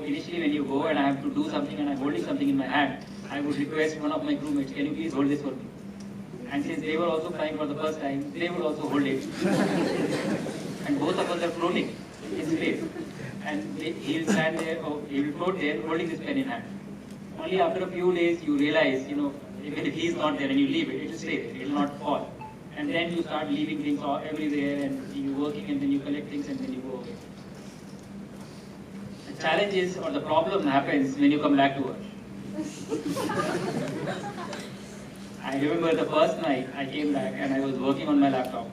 initially when you go and I have to do something and I'm holding something in my hand, I would request one of my crewmates, can you please hold this for me? And since they were also flying for the first time, they would also hold it. And both of us are floating in space. And he will stand there, or he will float there holding this pen in hand. Only after a few days you realize, even if he is not there and you leave it, it will stay there, it will not fall. And then you start leaving things everywhere and you're working and then you collect things and then you go away. The challenge is, or the problem happens when you come back to work. I remember the first night I came back and I was working on my laptop.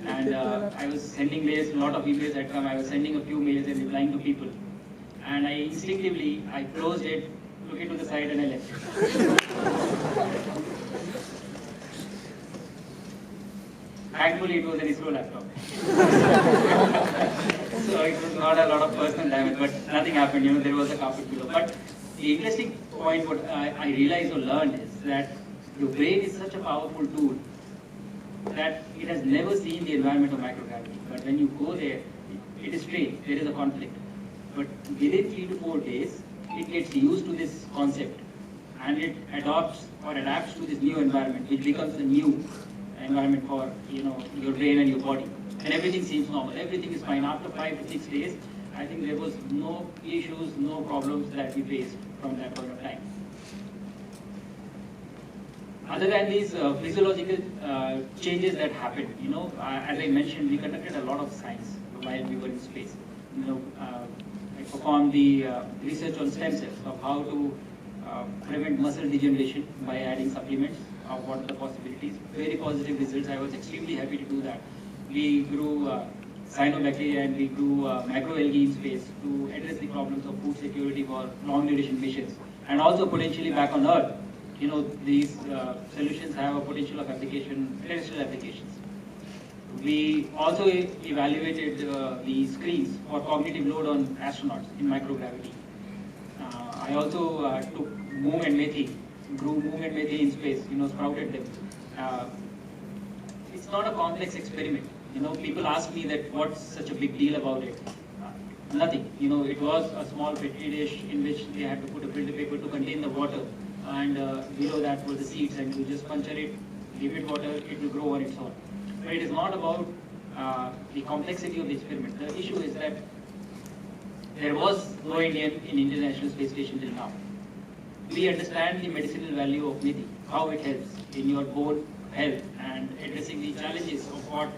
And I was sending mails, a lot of emails had come, I was sending a few mails and replying to people. And I instinctively, I closed it, took it to the side and I left it. Thankfully it was an ISRO laptop. So it was not a lot of personal damage, but nothing happened, there was a carpet below. But the interesting point what I realized or learned is that your brain is such a powerful tool that it has never seen the environment of microgravity. But when you go there, it is strange, there is a conflict. But within 3 to 4 days, it gets used to this concept and it adopts or adapts to this new environment, which becomes the new environment for your brain and your body. And everything seems normal, everything is fine. After 5 to 6 days, I think there was no issues, no problems that we faced from that point of time. Other than these physiological changes that happened, as I mentioned, we conducted a lot of science while we were in space. I performed the research on stem cells of how to prevent muscle degeneration by adding supplements, of what are the possibilities. Very positive results. I was extremely happy to do that. We grew cyanobacteria and we grew microalgae in space to address the problems of food security for long duration missions, and also potentially back on Earth. These solutions have a potential of application, terrestrial applications. We also evaluated the screens for cognitive load on astronauts in microgravity. I also took moong and methi, grew moong and methi in space, sprouted them. It's not a complex experiment. People ask me that what's such a big deal about it. Nothing. It was a small petri dish in which they had to put a filter paper to contain the water. And below that were the seeds, and you just puncture it, give it water, it will grow on its own. But it is not about the complexity of the experiment. The issue is that there was no Indian in International Space Station till now. We understand the medicinal value of methi, how it helps in your bone health and addressing the challenges of what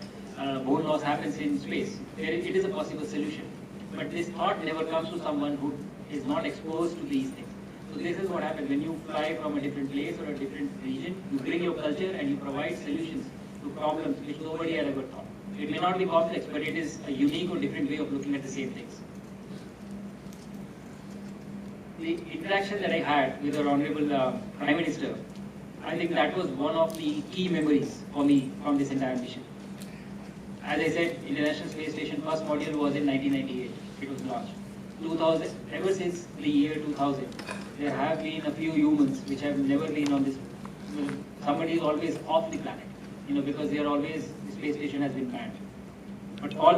bone loss happens in space. It is a possible solution. But this thought never comes to someone who is not exposed to these things. So this is what happens when you fly from a different place or a different region. You bring your culture and you provide solutions to problems which nobody had ever thought. It may not be complex, but it is a unique or different way of looking at the same things. The interaction that I had with our Honorable Prime Minister, I think that was one of the key memories for me from this entire mission. As I said, International Space Station first module was in 1998. It was launched. 2000, ever since the year 2000, there have been a few humans which have never been on this. Somebody is always off the planet, because they are always, the space station has been manned. But all